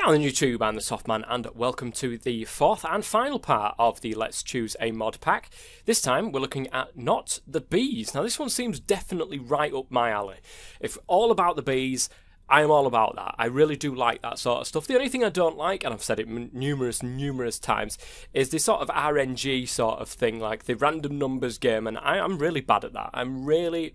Hello YouTube, I'm the Softman and welcome to the fourth and final part of the Let's Choose a Mod Pack. This time we're looking at Not the Bees. Now this one seems definitely right up my alley. If all about the bees, I am all about that. I really do like that sort of stuff. The only thing I don't like, and I've said it numerous times, is this sort of RNG sort of thing, like the random numbers game, and I'm really bad at that. I'm really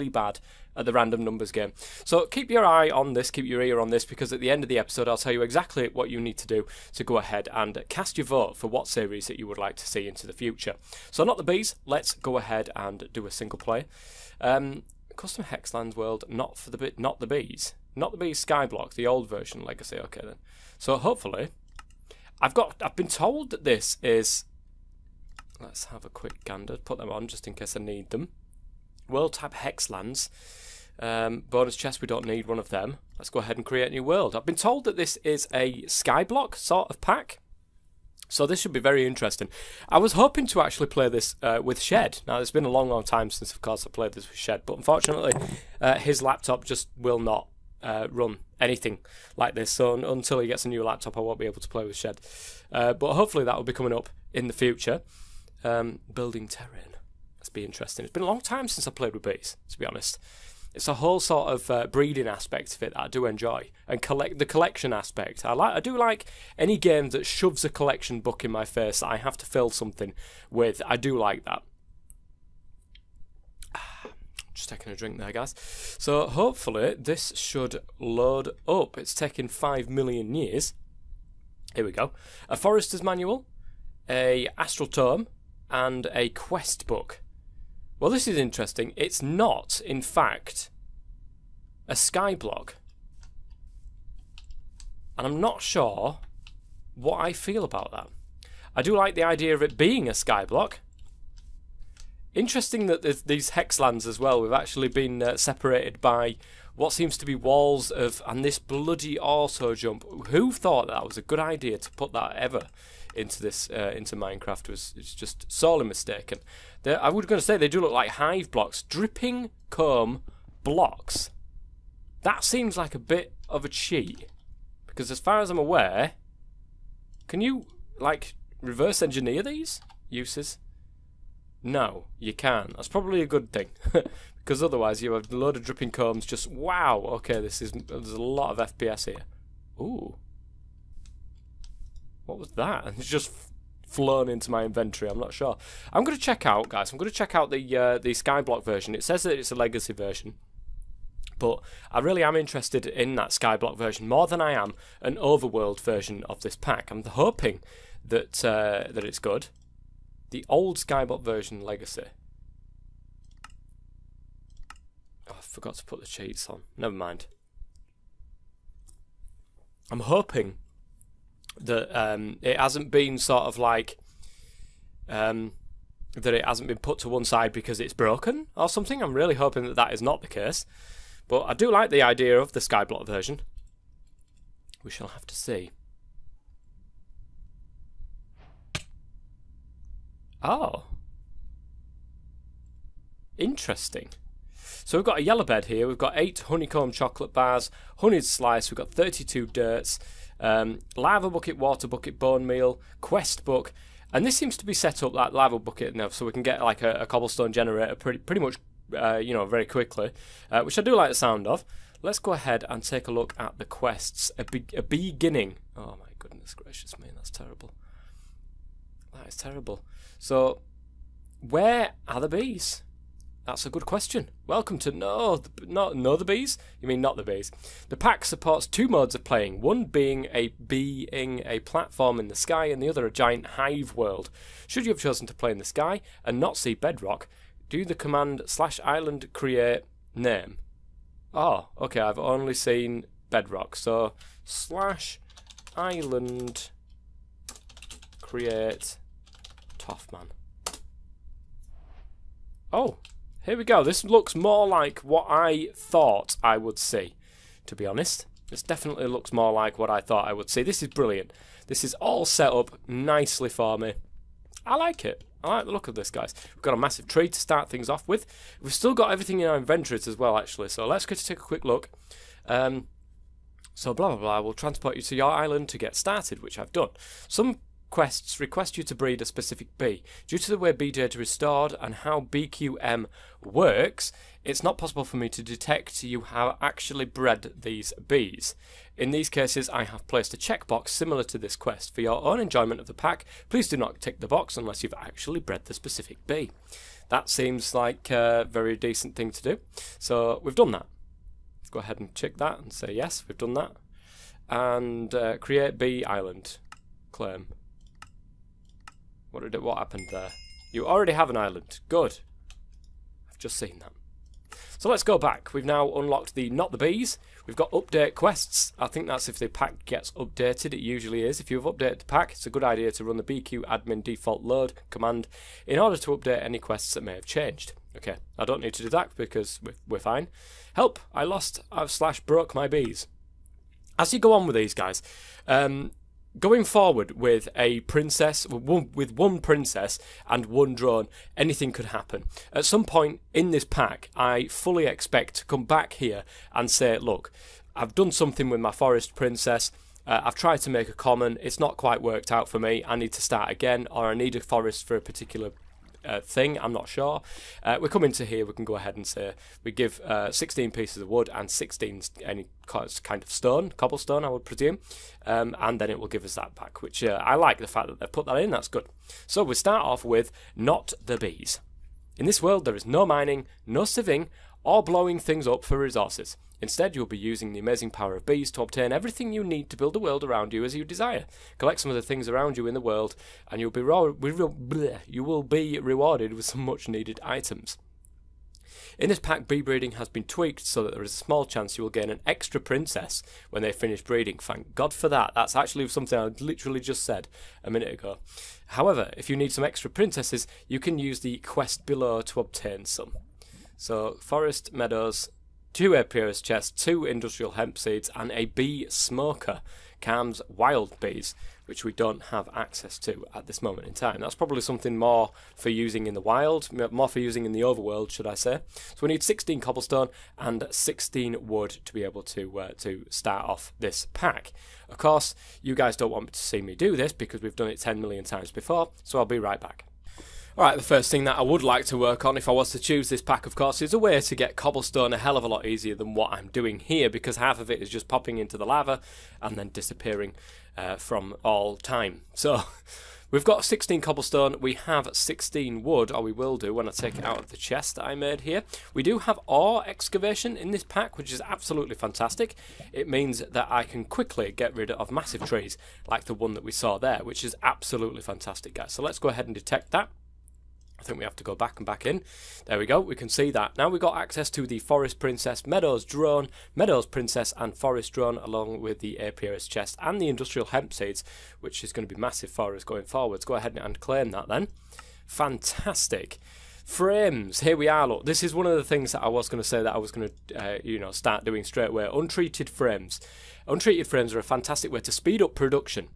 bad at the random numbers game. So keep your eye on this, keep your ear on this, because at the end of the episode I'll tell you exactly what you need to do to go ahead and cast your vote for what series that you would like to see into the future. So Not the Bees, let's go ahead and do a single play. Custom Hexlands world, not the bees. Not the Bees Skyblock, the old version Legacy. Okay then. So hopefully, I've been told that this is. Let's have a quick gander. Put them on just in case I need them. World type Hexlands. Bonus chest. We don't need one of them. Let's go ahead and create a new world. I've been told that this is a Skyblock sort of pack. So this should be very interesting. I was hoping to actually play this with Shed. Now, it's been a long time since, of course, I played this with Shed. But unfortunately, his laptop just will not run anything like this. So until he gets a new laptop, I won't be able to play with Shed. But hopefully that will be coming up in the future. Building terrain. Let's be interesting. It's been a long time since I played with bees, to be honest. It's a whole sort of breeding aspect of it that I do enjoy, and the collection aspect. I do like any game that shoves a collection book in my face that I have to fill something with. I do like that. Just taking a drink there, guys. So hopefully this should load up. It's taken 5 million years. Here we go. A Forester's Manual, a Astral Tome, and a Quest Book. Well, this is interesting. It's not, in fact, a Skyblock. And I'm not sure what I feel about that. I do like the idea of it being a Skyblock. Interesting that there's these Hexlands as well. We've actually been separated by what seems to be walls of... And this bloody auto jump. Who thought that was a good idea to put that ever into this into Minecraft? It's just sorely mistaken. I was going to say they do look like hive blocks. Dripping comb blocks. That seems like a bit of a cheat. Because as far as I'm aware, can you, like, reverse engineer these uses? No, you can't. That's probably a good thing. Because otherwise you have a load of dripping combs just... Wow, okay, there's a lot of FPS here. Ooh. What was that? It's just flown into my inventory. I'm not sure. I'm going to check out, guys. I'm going to check out the Skyblock version. It says that it's a legacy version, but I really am interested in that Skyblock version more than I am an overworld version of this pack. I'm hoping that that it's good. The old Skyblock version legacy. Oh, I forgot to put the cheats on. Never mind. I'm hoping that it hasn't been sort of like that it hasn't been put to one side because it's broken or something. I'm really hoping that that is not the case, but I do like the idea of the Skyblock version. We shall have to see. Oh, interesting. So we've got a yellow bed here. We've got 8 honeycomb chocolate bars, honeyed slice. We've got 32 dirts. Lava bucket, water bucket, bone meal, quest book, and this seems to be set up like lava bucket now, so we can get like a cobblestone generator pretty much, you know, very quickly, which I do like the sound of. Let's go ahead and take a look at the quests. A beginning. Oh my goodness gracious me, that's terrible. That is terrible. So, where are the bees? That's a good question. Welcome to Know the Bees? You mean Not the Bees? The pack supports 2 modes of playing, one being a platform in the sky and the other a giant hive world. Should you have chosen to play in the sky and not see bedrock, do the command /island create name. Oh, okay, I've only seen bedrock, so /island create Toffman. Oh, here we go. This looks more like what I thought I would see, to be honest. This definitely looks more like what I thought I would see. This is brilliant. This is all set up nicely for me. I like it. I like the look of this, guys. We've got a massive tree to start things off with. We've still got everything in our inventories as well, actually. So let's go to take a quick look. So blah blah blah will transport you to your island to get started, which I've done. Some quests request you to breed a specific bee. Due to the way bee data is stored and how BQM works, it's not possible for me to detect you have actually bred these bees. In these cases, I have placed a checkbox similar to this quest. For your own enjoyment of the pack, please do not tick the box unless you've actually bred the specific bee. That seems like a very decent thing to do. So we've done that. Let's go ahead and check that and say yes, we've done that. And create bee island. Claim. What happened there? You already have an island. Good. I've just seen that. So let's go back. We've now unlocked the not the bees. We've got update quests. I think that's if the pack gets updated. It usually is. If you've updated the pack, it's a good idea to run the BQ admin default load command in order to update any quests that may have changed. Okay, I don't need to do that because we're fine. Help! I lost, / broke my bees. As you go on with these guys, going forward with a princess, with one princess and one drone, anything could happen. At some point in this pack, I fully expect to come back here and say, look, I've done something with my forest princess, I've tried to make a common, it's not quite worked out for me, I need to start again, or I need a forest for a particular thing, I'm not sure. We come into here, we can go ahead and say we give 16 pieces of wood and 16 any kind of stone, cobblestone I would presume, and then it will give us that back, which I like the fact that they've put that in, that's good. So we start off with not the bees. In this world there is no mining, no sieving, or blowing things up for resources. Instead, you'll be using the amazing power of bees to obtain everything you need to build the world around you as you desire. Collect some of the things around you in the world, and you will be rewarded with some much-needed items. In this pack, bee breeding has been tweaked so that there is a small chance you will gain an extra princess when they finish breeding. Thank God for that. That's actually something I literally just said a minute ago. However, if you need some extra princesses, you can use the quest below to obtain some. So, forest, meadows, 2 apiarist chests, 2 industrial hemp seeds, and a bee smoker calms wild bees, which we don't have access to at this moment in time. That's probably something more for using in the wild, more for using in the overworld, should I say. So we need 16 cobblestone and 16 wood to be able to start off this pack. Of course, you guys don't want to see me do this because we've done it 10 million times before, so I'll be right back. Alright, the first thing that I would like to work on if I was to choose this pack, of course, is a way to get cobblestone a hell of a lot easier than what I'm doing here, because half of it is just popping into the lava and then disappearing from all time. So, we've got 16 cobblestone, we have 16 wood, or we will do when I take it out of the chest that I made here. We do have ore excavation in this pack, which is absolutely fantastic. It means that I can quickly get rid of massive trees, like the one that we saw there, which is absolutely fantastic, guys. So let's go ahead and detect that. I think we have to go back and back in. There we go, we can see that. Now we've got access to the Forest Princess, Meadows Drone, Meadows Princess and Forest Drone, along with the apiarist chest and the industrial hemp seeds, which is going to be massive for us going forwards. Go ahead and claim that then. Fantastic. Frames, here we are, look. This is one of the things that I was going to say that I was going to start doing straight away. Untreated frames. Untreated frames are a fantastic way to speed up production.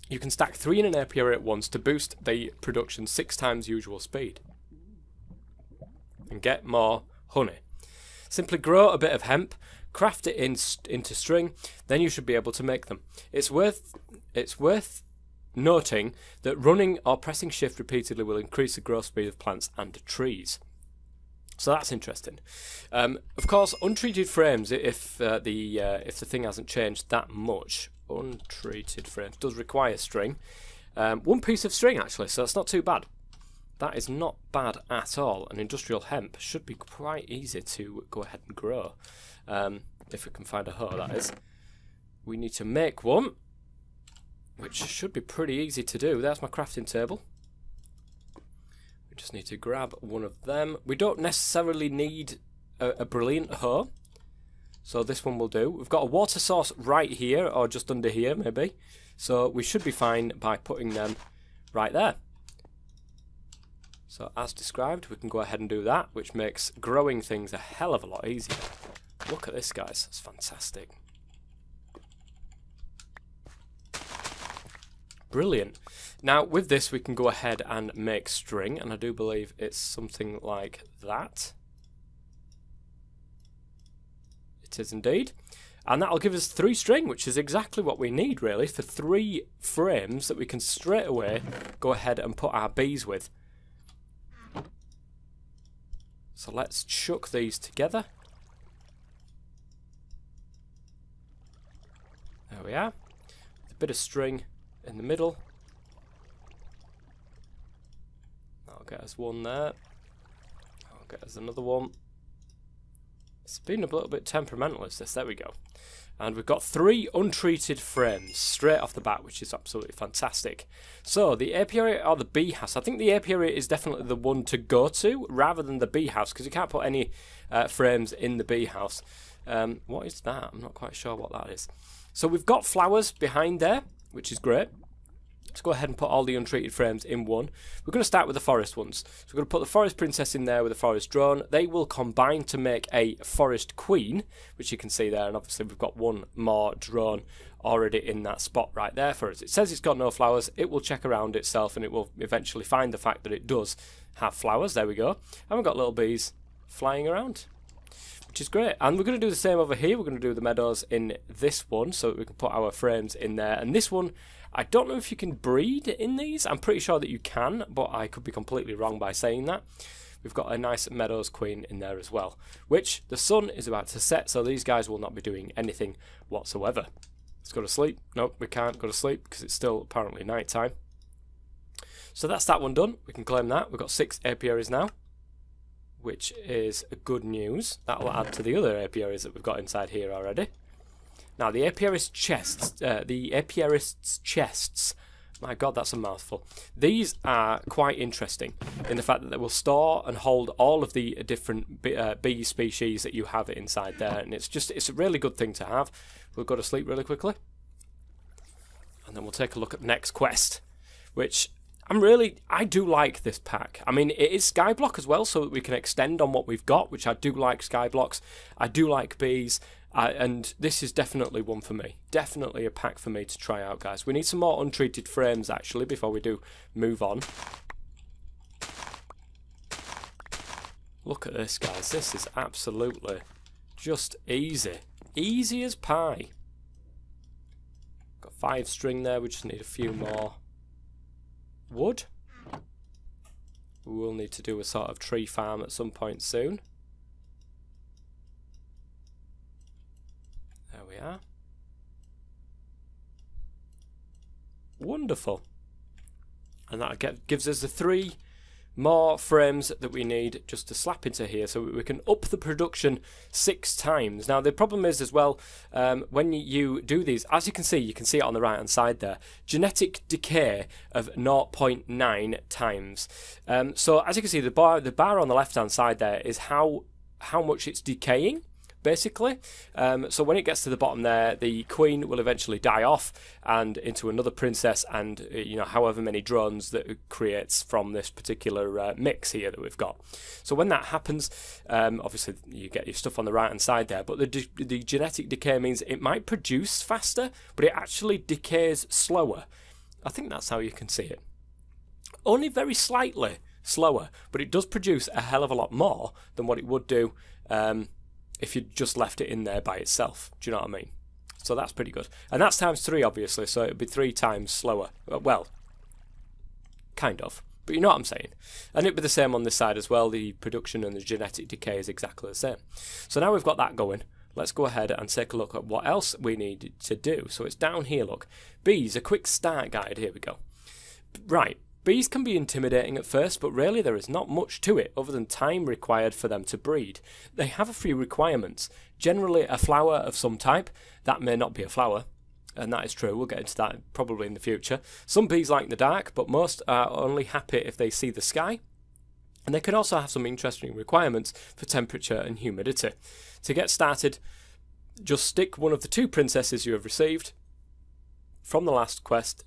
You can stack 3 in an apiary at once to boost the production 6 times usual speed. And get more honey. Simply grow a bit of hemp, craft it into string, then you should be able to make them. It's worth noting that running or pressing shift repeatedly will increase the growth speed of plants and trees. So that's interesting. Of course, untreated frames, if the thing hasn't changed that much, untreated frames does require string. 1 piece of string actually, so that's not too bad. That is not bad at all. An industrial hemp should be quite easy to go ahead and grow. If we can find a hoe, that is. We need to make one, which should be pretty easy to do. There's my crafting table. We just need to grab one of them. We don't necessarily need a brilliant hoe, so this one will do. We've got a water source right here, or just under here maybe, so we should be fine by putting them right there. So as described, we can go ahead and do that, which makes growing things a hell of a lot easier. Look at this, guys, it's fantastic. Brilliant. Now with this we can go ahead and make string, and I do believe it's something like that. It is indeed. And that'll give us 3 string, which is exactly what we need, really, for 3 frames that we can straight away go ahead and put our bees with. So let's chuck these together. There we are. A bit of string in the middle. That'll get us one there. That'll get us another one. It's been a little bit temperamental, is this? There we go. And we've got 3 untreated frames straight off the bat, which is absolutely fantastic. So the apiary or the bee house. I think the apiary is definitely the one to go to rather than the bee house, because you can't put any frames in the bee house. What is that? I'm not quite sure what that is. So we've got flowers behind there, which is great. Let's go ahead and put all the untreated frames in one. We're going to start with the forest ones. So we're going to put the forest princess in there with the forest drone. They will combine to make a forest queen, which you can see there. And obviously we've got one more drone already in that spot right there for us. It says it's got no flowers. It will check around itself and it will eventually find the fact that it does have flowers. There we go. And we've got little bees flying around, which is great. And we're going to do the same over here. We're going to do the meadows in this one so that we can put our frames in there. And this one, I don't know if you can breed in these. I'm pretty sure that you can, but I could be completely wrong by saying that. We've got a nice meadows queen in there as well, which the sun is about to set, so these guys will not be doing anything whatsoever. Let's go to sleep. Nope, we can't go to sleep because it's still apparently night time. So that's that one done. We can claim that. We've got 6 apiaries now, which is good news. That will add to the other apiaries that we've got inside here already. Now the apiarist's chests, my god, that's a mouthful. These are quite interesting in the fact that they will store and hold all of the different bee species that you have inside there, and it's a really good thing to have. We'll go to sleep really quickly, and then we'll take a look at the next quest, which I do like this pack. I mean, it is skyblock as well, so that we can extend on what we've got, which I do like skyblocks. I do like bees. And this is definitely one for me. Definitely a pack for me to try out, guys. We need some more untreated frames, actually, before we do move on. Look at this, guys. This is absolutely just easy. Easy as pie. Got 5 string there. We just need a few more wood. We will need to do a sort of tree farm at some point soon. There we are. Wonderful. And that gives us the 3 more frames that we need just to slap into here so we can up the production 6 times. Now the problem is as well, when you do these, as you can see it on the right hand side there, genetic decay of 0.9 times. So as you can see, the bar on the left hand side there is how much it's decaying, basically. So when it gets to the bottom there, the queen will eventually die off and into another princess, and however many drones that it creates from this particular mix here that we've got. So when that happens, obviously you get your stuff on the right hand side there, but the genetic decay means it might produce faster, but it actually decays slower. I think that's how you can see it. Only very slightly slower, but it does produce a hell of a lot more than what it would do if you just left it in there by itself. Do you know what I mean? So that's pretty good. And that's times 3, obviously, so it would be 3 times slower. Well, kind of. But you know what I'm saying. And it would be the same on this side as well. The production and the genetic decay is exactly the same. So now we've got that going. Let's go ahead and take a look at what else we need to do. So it's down here, look. Bees, a quick start guide. Here we go. Right. Bees can be intimidating at first, but really there is not much to it other than time required for them to breed. They have a few requirements. Generally a flower of some type. That may not be a flower, and that is true. We'll get into that probably in the future. Some bees like the dark, but most are only happy if they see the sky. And they can also have some interesting requirements for temperature and humidity. To get started, just stick one of the 2 princesses you have received from the last quest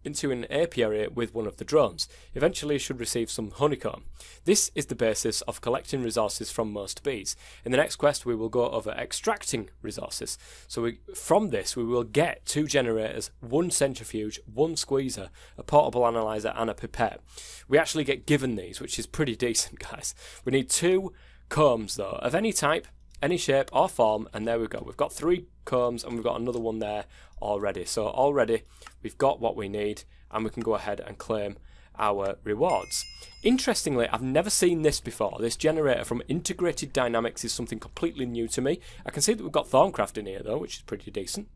into an apiary with one of the drones. Eventually you should receive some honeycomb. This is the basis of collecting resources from most bees. In the next quest we will go over extracting resources. So from this we will get 2 generators, 1 centrifuge, 1 squeezer, a portable analyzer and a pipette. We actually get given these, which is pretty decent, guys. We need 2 combs though, of any type. any shape or form, and there we go. We've got 3 combs and we've got another one there already. So already we've got what we need, and we can go ahead and claim our rewards. Interestingly, I've never seen this before. This generator from Integrated Dynamics is something completely new to me. I can see that we've got Thorncraft in here though, which is pretty decent.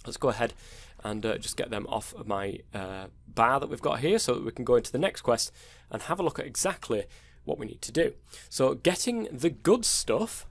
Let's go ahead and just get them off of my bar that we've got here so that we can go into the next quest and have a look at exactly what we need to do. So getting the good stuff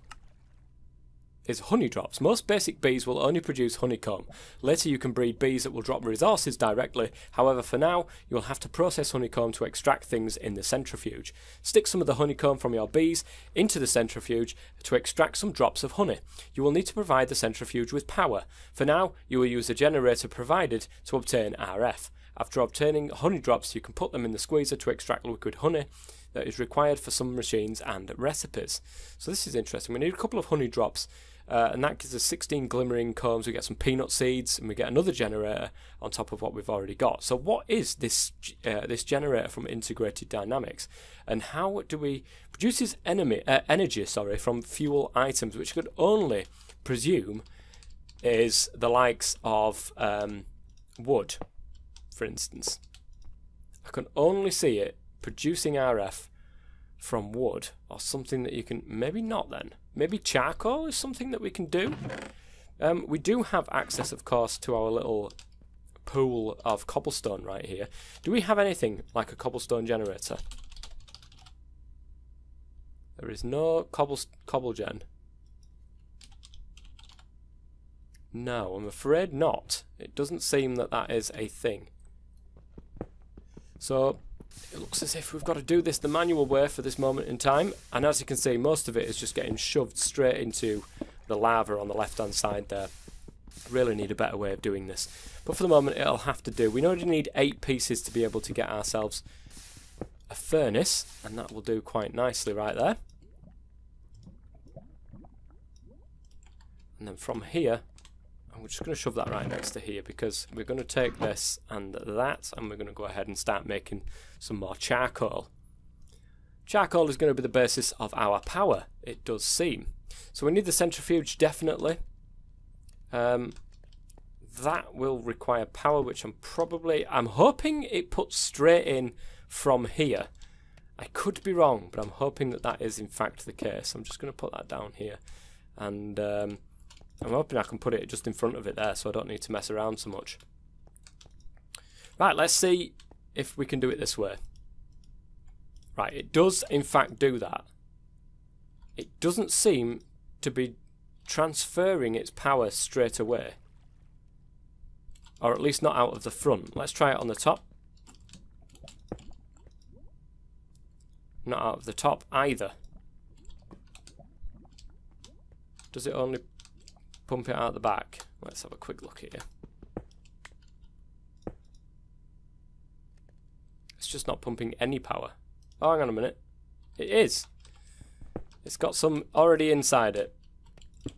is honey drops. Most basic bees will only produce honeycomb. Later you can breed bees that will drop resources directly. However, for now you will have to process honeycomb to extract things in the centrifuge. Stick some of the honeycomb from your bees into the centrifuge to extract some drops of honey. You will need to provide the centrifuge with power. For now you will use the generator provided to obtain RF. After obtaining honey drops, you can put them in the squeezer to extract liquid honey that is required for some machines and recipes. So this is interesting. We need a couple of honey drops, and that gives us 16 glimmering combs. We get some peanut seeds, and we get another generator on top of what we've already got. So what is this this generator from Integrated Dynamics, and how do we produces energy from fuel items, which I could only presume is the likes of wood, for instance. I can only see it producing RF from wood, or something that you can, maybe not then. Maybe charcoal is something that we can do. We do have access, of course, to our little pool of cobblestone right here. Do we have anything like a cobblestone generator? There is no cobblegen. No, I'm afraid not. It doesn't seem that that is a thing. So it looks as if we've got to do this the manual way for this moment in time, and as you can see, most of it is just getting shoved straight into the lava on the left hand side there. Really need a better way of doing this, but for the moment it'll have to do. We already need 8 pieces to be able to get ourselves a furnace, and that will do quite nicely right there. And then from here, I'm just going to shove that right next to here, because we're going to take this and that, and we're going to go ahead and start making some more charcoal. Charcoal is going to be the basis of our power, it does seem. So we need the centrifuge, definitely. That will require power, which I'm hoping it puts straight in from here. I could be wrong, but I'm hoping that that is in fact the case. I'm just going to put that down here, and I'm hoping I can put it just in front of it there, so I don't need to mess around so much. Right, let's see if we can do it this way. Right, it does in fact do that. It doesn't seem to be transferring its power straight away, or at least not out of the front. Let's try it on the top. Not out of the top either. Does it only pump it out the back? Let's have a quick look here. It's just not pumping any power. Oh, hang on a minute. It is. It's got some already inside it.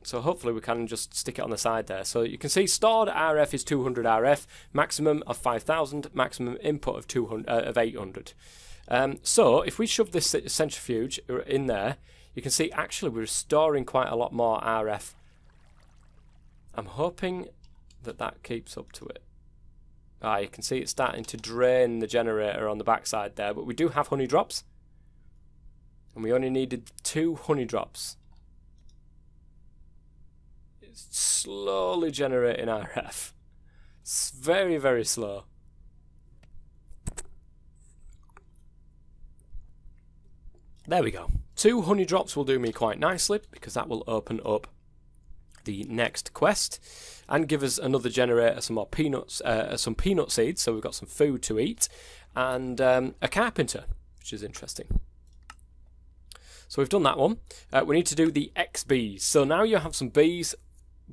So hopefully we can just stick it on the side there. So you can see stored RF is 200 RF, maximum of 5,000, maximum input of 800. So if we shove this centrifuge in there, you can see actually we're storing quite a lot more RF. I'm hoping that that keeps up to it. You can see it's starting to drain the generator on the backside there, but we do have honey drops, and we only needed 2 honey drops. It's slowly generating RF. It's very, very slow. There we go. 2 honey drops will do me quite nicely, because that will open up the next quest and give us another generator, some more peanuts, some peanut seeds, so we've got some food to eat, and a carpenter, which is interesting. So we've done that one. We need to do the X bees. So now you have some bees,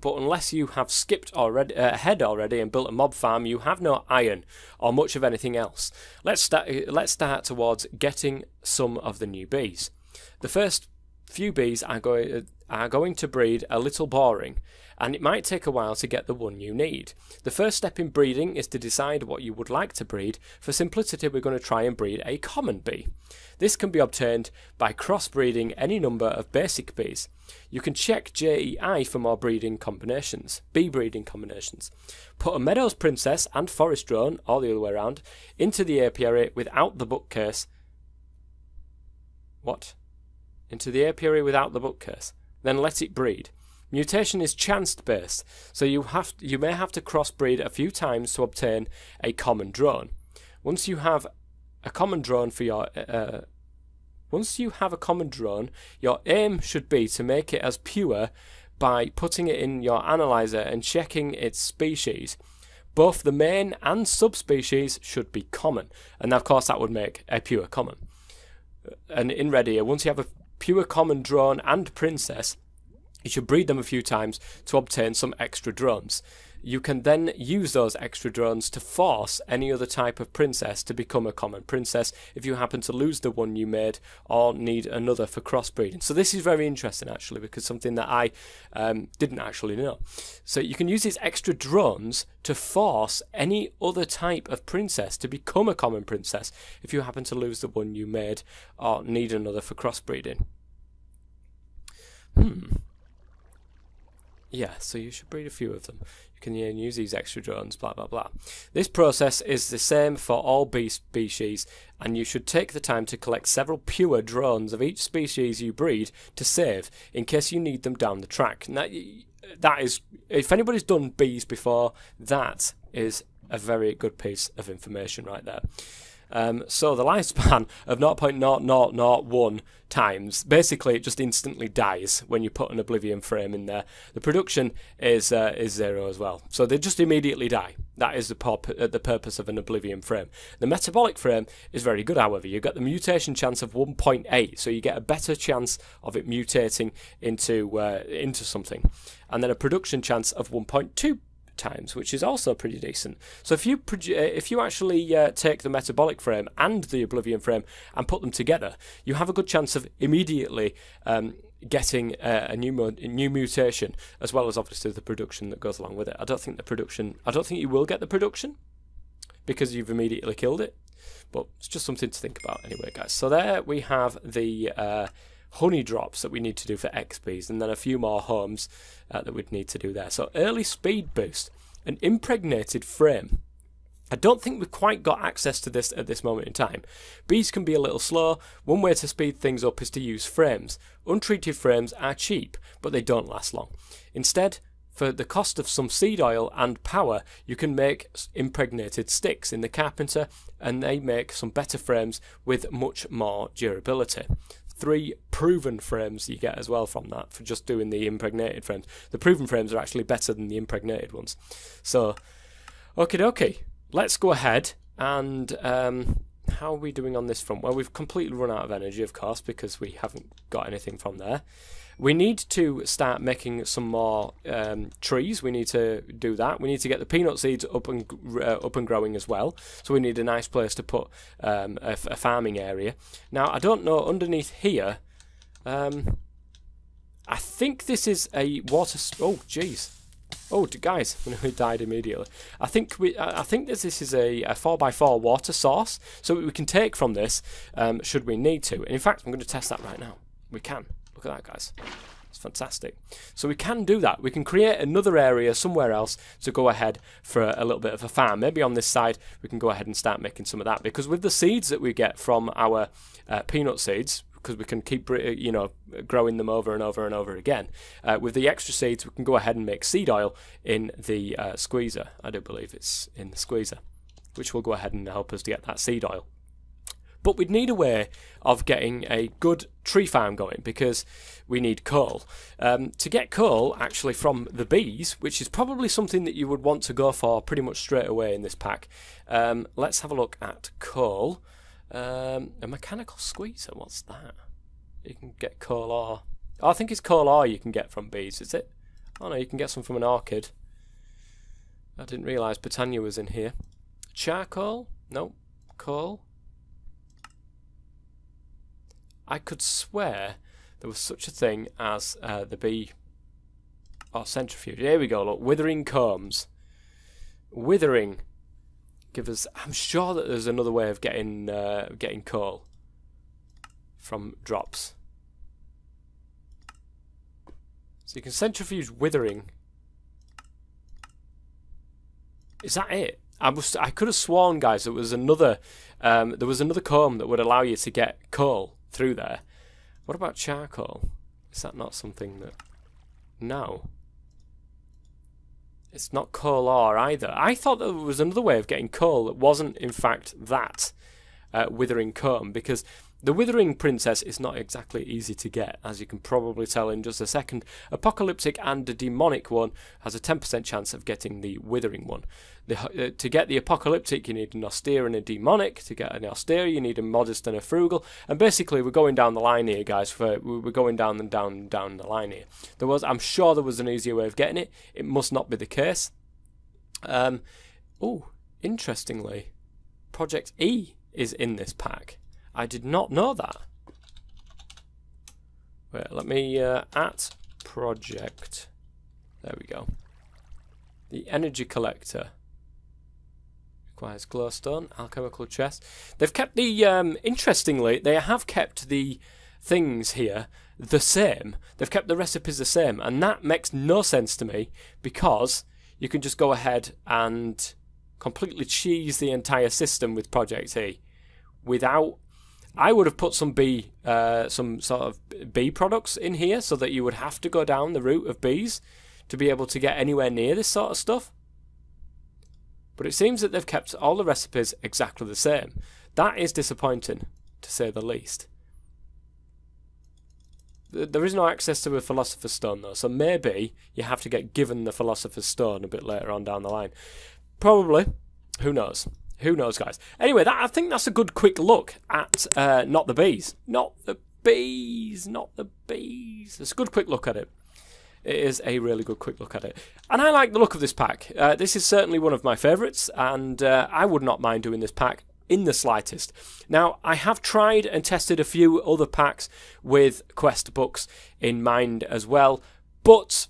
but unless you have skipped ahead already and built a mob farm, you have no iron or much of anything else. Let's start towards getting some of the new bees. The first few bees are going are going to breed a little boring, and it might take a while to get the one you need. The first step in breeding is to decide what you would like to breed. For simplicity, we're going to try and breed a common bee. This can be obtained by crossbreeding any number of basic bees. You can check JEI for more breeding combinations, bee breeding combinations. Put a Meadows Princess and Forest Drone, or the other way around, into the apiary without the bookcase. What? Into the apiary without the bookcase. Then let it breed. Mutation is chance based, so you may have to crossbreed a few times to obtain a common drone. Once you have a common drone your aim should be to make it as pure by putting it in your analyzer and checking its species. Both the main and subspecies should be common, and of course that would make a pure common. And in red here, once you have a pure common drone and princess, you should breed them a few times to obtain some extra drones. You can then use those extra drones to force any other type of princess to become a common princess if you happen to lose the one you made or need another for crossbreeding. So this is very interesting actually, because something that I didn't actually know. So you can use these extra drones to force any other type of princess to become a common princess if you happen to lose the one you made or need another for crossbreeding. Yeah, so you should breed a few of them. You can use these extra drones, blah, blah, blah. This process is the same for all bee species, and you should take the time to collect several pure drones of each species you breed to save, in case you need them down the track. Now, that is, if anybody's done bees before, that is a very good piece of information right there. So the lifespan of 0.0001 times, basically it just instantly dies when you put an Oblivion frame in there. The production is 0 as well, so they just immediately die. That is the purpose of an Oblivion frame. The metabolic frame is very good, however. You get the mutation chance of 1.8, so you get a better chance of it mutating into something, and then a production chance of 1.2 times, which is also pretty decent. So if you actually take the metabolic frame and the Oblivion frame and put them together, you have a good chance of immediately getting a new mutation, as well as obviously the production that goes along with it. I don't think you will get the production because you've immediately killed it, but it's just something to think about anyway, guys. So there we have the honey drops that we need to do for XPs, and then a few more homes that we'd need to do there. So early speed boost, an impregnated frame. I don't think we've quite got access to this at this moment in time. Bees can be a little slow. One way to speed things up is to use frames. Untreated frames are cheap, but they don't last long. Instead, for the cost of some seed oil and power, you can make impregnated sticks in the carpenter, and they make some better frames with much more durability. 3 proven frames you get as well from that, for just doing the impregnated frames. The proven frames are actually better than the impregnated ones. So, okie dokie, let's go ahead and how are we doing on this front? Well, we've completely run out of energy, of course, because we haven't got anything from there. We need to start making some more trees. We need to do that. We need to get the peanut seeds up and growing as well. So we need a nice place to put a farming area. Now, I don't know, underneath here, I think this is a water... Oh, jeez. Oh, guys, we died immediately. I think this is a 4x4 water source, so we can take from this should we need to. And in fact, I'm going to test that right now. We can. Look at that, guys. It's fantastic. So we can do that. We can create another area somewhere else to go ahead for a little bit of a farm. Maybe on this side we can go ahead and start making some of that, because with the seeds that we get from our peanut seeds, because we can keep growing them over and over and over again, with the extra seeds we can go ahead and make seed oil in the squeezer. I do believe it's in the squeezer, which will go ahead and help us to get that seed oil. But we'd need a way of getting a good tree farm going, because we need coal. To get coal actually from the bees, which is probably something that you would want to go for pretty much straight away in this pack. Let's have a look at coal. A mechanical squeezer, what's that? You can get coal ore. Oh, I think it's coal ore you can get from bees, is it? Oh no, you can get some from an orchid. I didn't realise Britannia was in here. Charcoal? No. Coal? I could swear there was such a thing as the bee centrifuge. Here we go. Look, withering combs. Withering. Give us. I'm sure that there's another way of getting coal from drops. So you can centrifuge withering. Is that it? I could have sworn, guys, there was another comb that would allow you to get coal through there. What about charcoal? Is that not something that? No. It's not coal ore either. I thought there was another way of getting coal that wasn't, in fact, that withering comb, because the Withering Princess is not exactly easy to get, as you can probably tell in just a second. Apocalyptic and the Demonic one has a 10% chance of getting the Withering one. To get the Apocalyptic, you need an Austere and a Demonic. To get an Austere, you need a Modest and a Frugal. And basically, we're going down the line here, guys. We're going down and down the line here. I'm sure there was an easier way of getting it. It must not be the case. Oh, interestingly, Project E is in this pack. I did not know that. Wait, let me at project. There we go. The energy collector requires glowstone, alchemical chest. They've kept the interestingly, they have kept the things here the same. They've kept the recipes the same, and that makes no sense to me, because you can just go ahead and completely cheese the entire system with Project E without. I would have put some sort of bee products in here, so that you would have to go down the route of bees to be able to get anywhere near this sort of stuff. But it seems that they've kept all the recipes exactly the same. That is disappointing, to say the least. There is no access to a Philosopher's Stone, though, so maybe you have to get given the Philosopher's Stone a bit later on down the line. Probably. Who knows? Who knows, guys? Anyway, I think that's a good quick look at Not the Bees. Not the Bees. Not the Bees. It's a good quick look at it. It is a really good quick look at it. And I like the look of this pack. This is certainly one of my favourites, and I would not mind doing this pack in the slightest. Now, I have tried and tested a few other packs with quest books in mind as well, but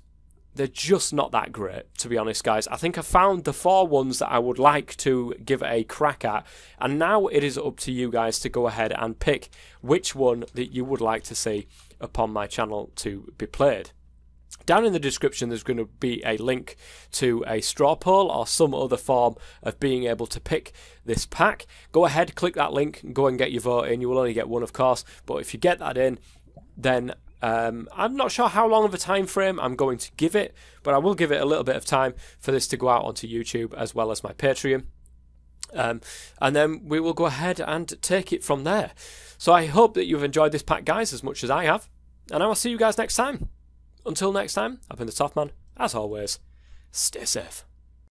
they're just not that great, to be honest, guys. I think I found the 4 ones that I would like to give a crack at, and now it is up to you guys to go ahead and pick which one that you would like to see upon my channel to be played. Down in the description, there's going to be a link to a straw poll or some other form of being able to pick this pack. Go ahead, click that link, and go and get your vote in. You will only get one, of course, but if you get that in, then I'm not sure how long of a time frame I'm going to give it, but I will give it a little bit of time for this to go out onto YouTube as well as my Patreon. And then we will go ahead and take it from there. So I hope that you've enjoyed this pack, guys, as much as I have. And I will see you guys next time. Until next time, I've been the Top Man. As always, stay safe.